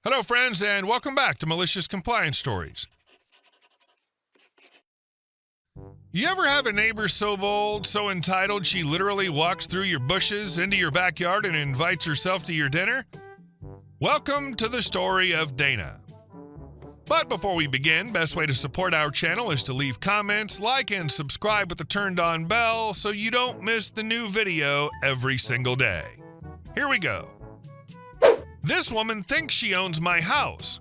Hello, friends, and welcome back to Malicious Compliance Stories. You ever have a neighbor so bold, so entitled, she literally walks through your bushes into your backyard and invites herself to your dinner? Welcome to the story of Dana. But before we begin, best way to support our channel is to leave comments, like, and subscribe with the turned-on bell so you don't miss the new video every single day. Here we go. This woman thinks she owns my house.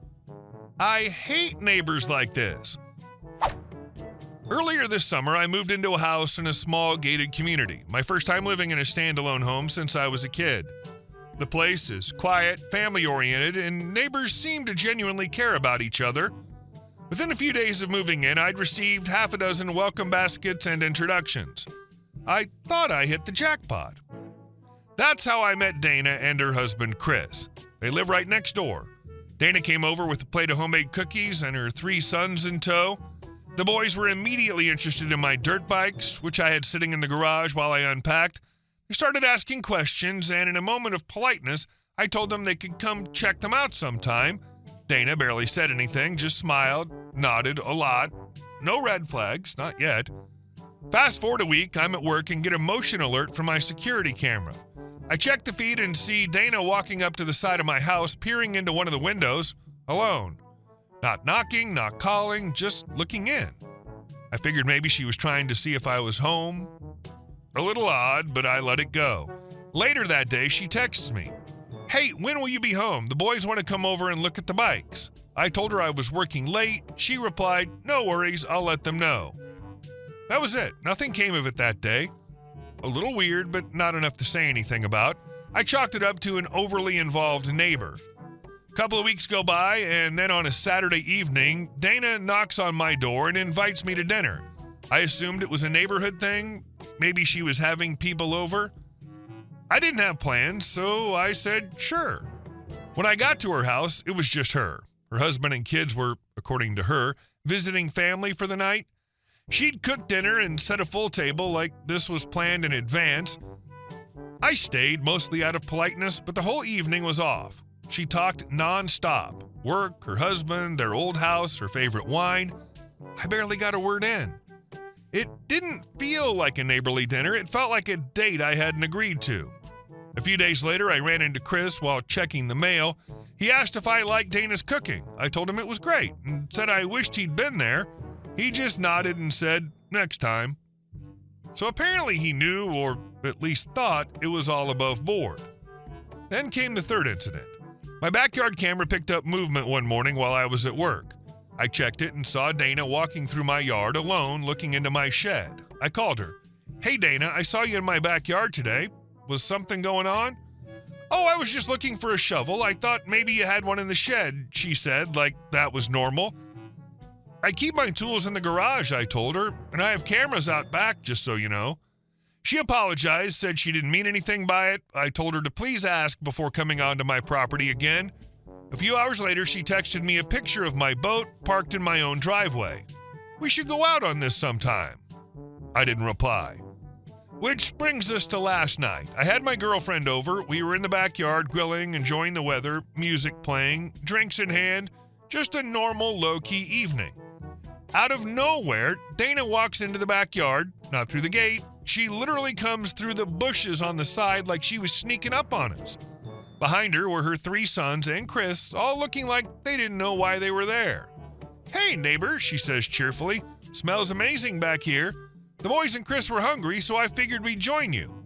I hate neighbors like this. Earlier this summer, I moved into a house in a small gated community, my first time living in a standalone home since I was a kid. The place is quiet, family-oriented, and neighbors seem to genuinely care about each other. Within a few days of moving in, I'd received half a dozen welcome baskets and introductions. I thought I hit the jackpot. That's how I met Dana and her husband, Chris. They live right next door. Dana came over with a plate of homemade cookies and her 3 sons in tow. The boys were immediately interested in my dirt bikes, which I had sitting in the garage while I unpacked. They started asking questions, and in a moment of politeness, I told them they could come check them out sometime. Dana barely said anything, just smiled, nodded a lot. No red flags, not yet. Fast forward a week, I'm at work and get a motion alert from my security camera. I check the feed and see Dana walking up to the side of my house, peering into one of the windows, alone. Not knocking, not calling, just looking in. I figured maybe she was trying to see if I was home. A little odd, but I let it go. Later that day, she texts me, "Hey, when will you be home? The boys want to come over and look at the bikes." I told her I was working late. She replied, "No worries, I'll let them know." That was it. Nothing came of it that day. A little weird, but not enough to say anything about. I chalked it up to an overly involved neighbor. A couple of weeks go by, and then on a Saturday evening, Dana knocks on my door and invites me to dinner. I assumed it was a neighborhood thing. Maybe she was having people over. I didn't have plans, so I said sure. When I got to her house, it was just her. Her husband and kids were, according to her, visiting family for the night. She'd cooked dinner and set a full table like this was planned in advance. I stayed, mostly out of politeness, but the whole evening was off. She talked nonstop. Work, her husband, their old house, her favorite wine. I barely got a word in. It didn't feel like a neighborly dinner. It felt like a date I hadn't agreed to. A few days later, I ran into Chris while checking the mail. He asked if I liked Dana's cooking. I told him it was great and said I wished he'd been there. He just nodded and said, "Next time." So apparently he knew, or at least thought, it was all above board. Then came the third incident. My backyard camera picked up movement one morning while I was at work. I checked it and saw Dana walking through my yard alone, looking into my shed. I called her. "Hey Dana, I saw you in my backyard today. Was something going on?" "Oh, I was just looking for a shovel. I thought maybe you had one in the shed," she said, like that was normal. "I keep my tools in the garage," I told her, "and I have cameras out back, just so you know." She apologized, said she didn't mean anything by it. I told her to please ask before coming onto my property again. A few hours later, she texted me a picture of my boat parked in my own driveway. "We should go out on this sometime." I didn't reply. Which brings us to last night. I had my girlfriend over. We were in the backyard grilling, enjoying the weather, music playing, drinks in hand, just a normal low-key evening. Out of nowhere, Dana walks into the backyard, not through the gate. She literally comes through the bushes on the side like she was sneaking up on us. Behind her were her 3 sons and Chris, all looking like they didn't know why they were there. "Hey, neighbor," she says cheerfully. "Smells amazing back here. The boys and Chris were hungry, so I figured we'd join you."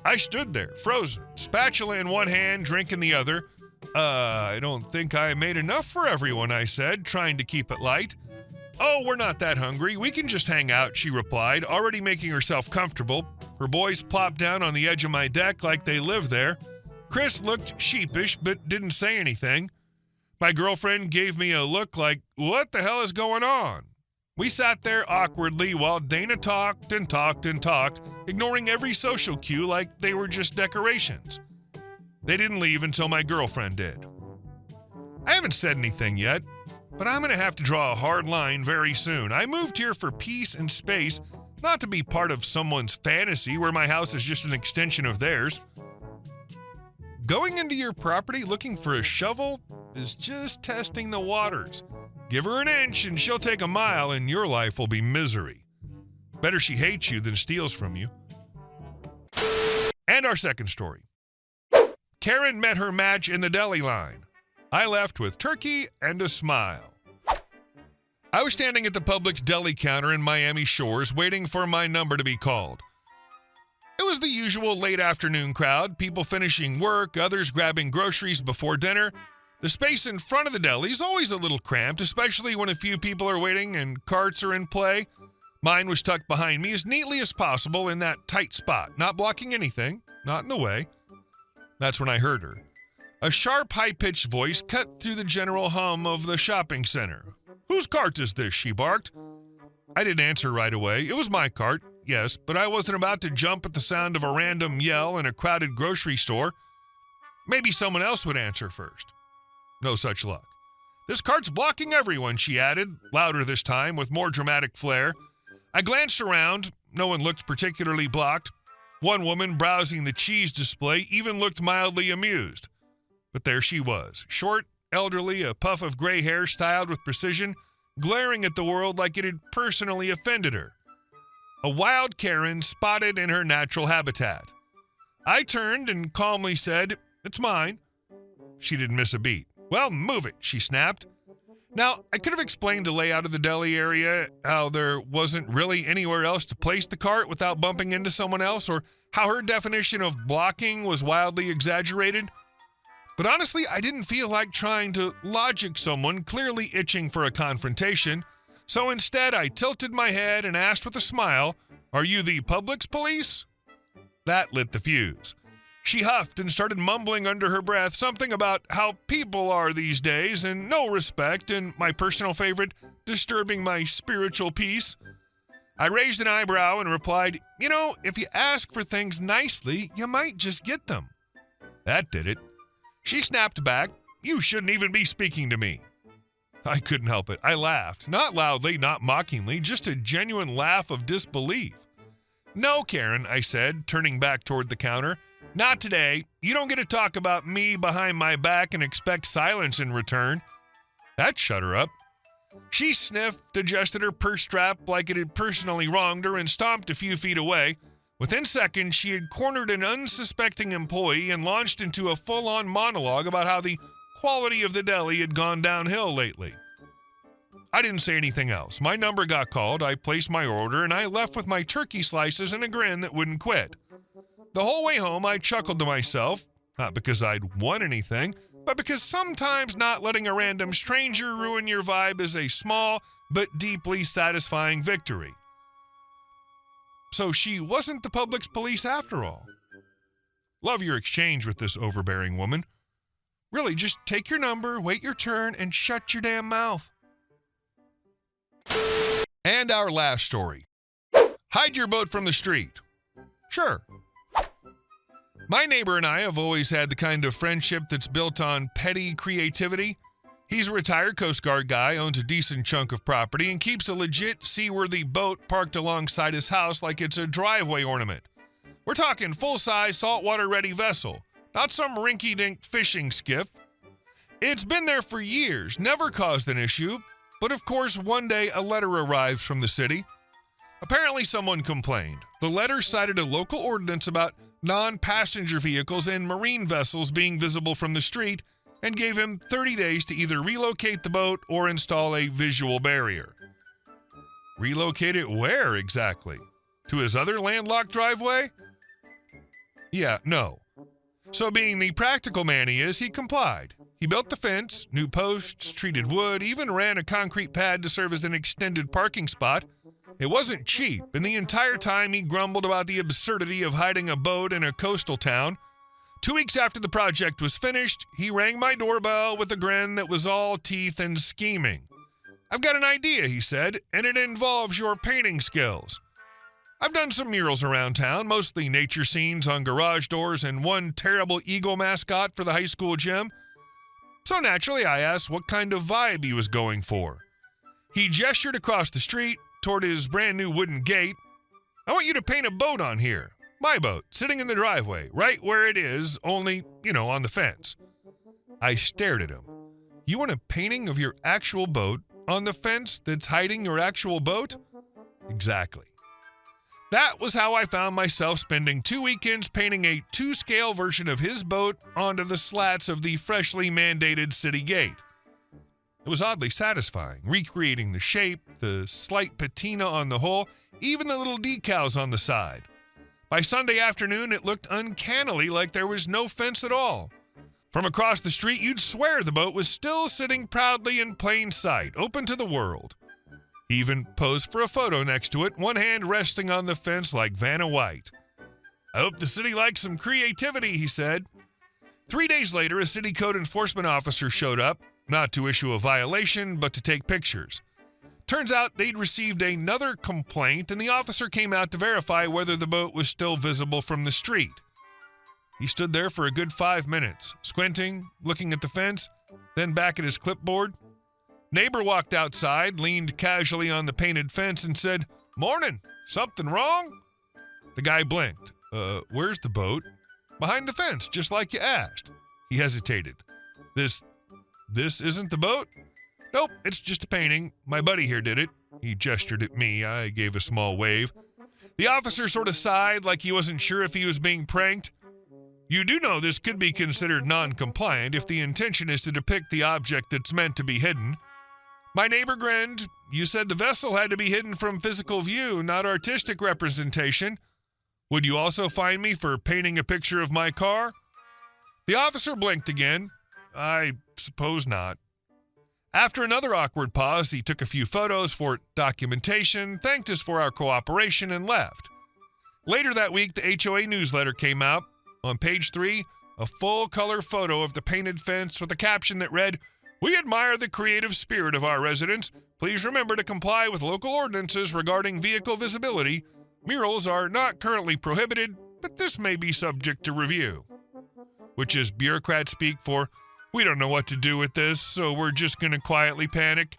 I stood there, frozen, spatula in one hand, drink in the other. I don't think I made enough for everyone," I said, trying to keep it light. "Oh, we're not that hungry. We can just hang out," she replied, already making herself comfortable. Her boys plopped down on the edge of my deck like they lived there. Chris looked sheepish, but didn't say anything. My girlfriend gave me a look like, "What the hell is going on?" We sat there awkwardly while Dana talked and talked and talked, ignoring every social cue like they were just decorations. They didn't leave until my girlfriend did. I haven't said anything yet, but I'm going to have to draw a hard line very soon. I moved here for peace and space, not to be part of someone's fantasy where my house is just an extension of theirs. Going into your property looking for a shovel is just testing the waters. Give her an inch and she'll take a mile and your life will be misery. Better she hates you than steals from you. And our second story. Karen met her match in the deli line. I left with turkey and a smile. I was standing at the Publix deli counter in Miami Shores waiting for my number to be called. It was the usual late afternoon crowd, people finishing work, others grabbing groceries before dinner. The space in front of the deli is always a little cramped, especially when a few people are waiting and carts are in play. Mine was tucked behind me as neatly as possible in that tight spot, not blocking anything, not in the way. That's when I heard her. A sharp, high-pitched voice cut through the general hum of the shopping center. "Whose cart is this?" she barked. I didn't answer right away. It was my cart, yes, but I wasn't about to jump at the sound of a random yell in a crowded grocery store. Maybe someone else would answer first. No such luck. "This cart's blocking everyone," she added, louder this time, with more dramatic flair. I glanced around. No one looked particularly blocked. One woman browsing the cheese display even looked mildly amused. But there she was, short, elderly, a puff of gray hair styled with precision, glaring at the world like it had personally offended her. A wild Karen spotted in her natural habitat. I turned and calmly said, "It's mine." She didn't miss a beat. "Well, move it," she snapped. Now, I could have explained the layout of the deli area, how there wasn't really anywhere else to place the cart without bumping into someone else, or how her definition of blocking was wildly exaggerated. But honestly, I didn't feel like trying to logic someone clearly itching for a confrontation, so instead I tilted my head and asked with a smile, "Are you the Publix police?" That lit the fuse. She huffed and started mumbling under her breath something about how people are these days and no respect and, my personal favorite, disturbing my spiritual peace. I raised an eyebrow and replied, "You know, if you ask for things nicely, you might just get them." That did it. She snapped back, "You shouldn't even be speaking to me." I couldn't help it. I laughed, not loudly, not mockingly, just a genuine laugh of disbelief. "No, Karen," I said, turning back toward the counter. "Not today. You don't get to talk about me behind my back and expect silence in return." That shut her up. She sniffed, adjusted her purse strap like it had personally wronged her, and stomped a few feet away. Within seconds, she had cornered an unsuspecting employee and launched into a full-on monologue about how the quality of the deli had gone downhill lately. I didn't say anything else. My number got called, I placed my order, and I left with my turkey slices and a grin that wouldn't quit. The whole way home, I chuckled to myself, not because I'd won anything, but because sometimes not letting a random stranger ruin your vibe is a small but deeply satisfying victory. So she wasn't the Publix police after all. Love your exchange with this overbearing woman. Really, just take your number, wait your turn, and shut your damn mouth. And our last story. Hide your boat from the street. Sure. My neighbor and I have always had the kind of friendship that's built on petty creativity. He's a retired Coast Guard guy, owns a decent chunk of property, and keeps a legit seaworthy boat parked alongside his house like it's a driveway ornament. We're talking full-size, saltwater-ready vessel, not some rinky-dink fishing skiff. It's been there for years, never caused an issue, but of course one day a letter arrived from the city. Apparently someone complained. The letter cited a local ordinance about non-passenger vehicles and marine vessels being visible from the street, and gave him 30 days to either relocate the boat or install a visual barrier. Relocate it where exactly? To his other landlocked driveway? Yeah, no. So being the practical man he is, he complied. He built the fence, new posts, treated wood, even ran a concrete pad to serve as an extended parking spot. It wasn't cheap, and the entire time he grumbled about the absurdity of hiding a boat in a coastal town. 2 weeks after the project was finished, he rang my doorbell with a grin that was all teeth and scheming. "I've got an idea," he said, "and it involves your painting skills." I've done some murals around town, mostly nature scenes on garage doors and one terrible eagle mascot for the high school gym. So naturally, I asked what kind of vibe he was going for. He gestured across the street toward his brand new wooden gate. "I want you to paint a boat on here. My boat, sitting in the driveway, right where it is, only, on the fence. I stared at him. You want a painting of your actual boat on the fence that's hiding your actual boat? Exactly. That was how I found myself spending 2 weekends painting a 2-scale version of his boat onto the slats of the freshly mandated city gate. It was oddly satisfying, recreating the shape, the slight patina on the hull, even the little decals on the side. By Sunday afternoon, it looked uncannily like there was no fence at all. From across the street, you'd swear the boat was still sitting proudly in plain sight, open to the world. He even posed for a photo next to it, one hand resting on the fence like Vanna White. I hope the city likes some creativity, he said. 3 days later, a city code enforcement officer showed up, not to issue a violation, but to take pictures. Turns out they'd received another complaint, and the officer came out to verify whether the boat was still visible from the street. He stood there for a good 5 minutes, squinting, looking at the fence, then back at his clipboard. Neighbor walked outside, leaned casually on the painted fence, and said, "Morning, something wrong?" The guy blinked. Where's the boat?" "Behind the fence, just like you asked." He hesitated. This isn't the boat?" "Nope, it's just a painting. My buddy here did it." He gestured at me. I gave a small wave. The officer sort of sighed like he wasn't sure if he was being pranked. "You do know this could be considered non-compliant if the intention is to depict the object that's meant to be hidden." My neighbor grinned. "You said the vessel had to be hidden from physical view, not artistic representation. Would you also fine me for painting a picture of my car?" The officer blinked again. "I suppose not." After another awkward pause, he took a few photos for documentation, thanked us for our cooperation, and left. Later that week, the HOA newsletter came out. On page 3, a full-color photo of the painted fence with a caption that read, "We admire the creative spirit of our residents. Please remember to comply with local ordinances regarding vehicle visibility. Murals are not currently prohibited, but this may be subject to review." Which is bureaucrat speak for, "We don't know what to do with this, so we're just going to quietly panic."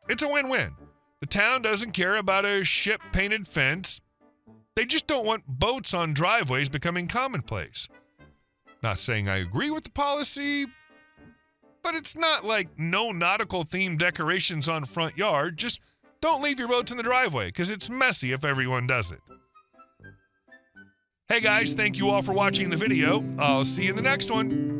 It's a win-win. The town doesn't care about a ship-painted fence. They just don't want boats on driveways becoming commonplace. Not saying I agree with the policy, but it's not like no nautical-themed decorations on front yard. Just don't leave your boats in the driveway, because it's messy if everyone does it. Hey guys, thank you all for watching the video. I'll see you in the next one.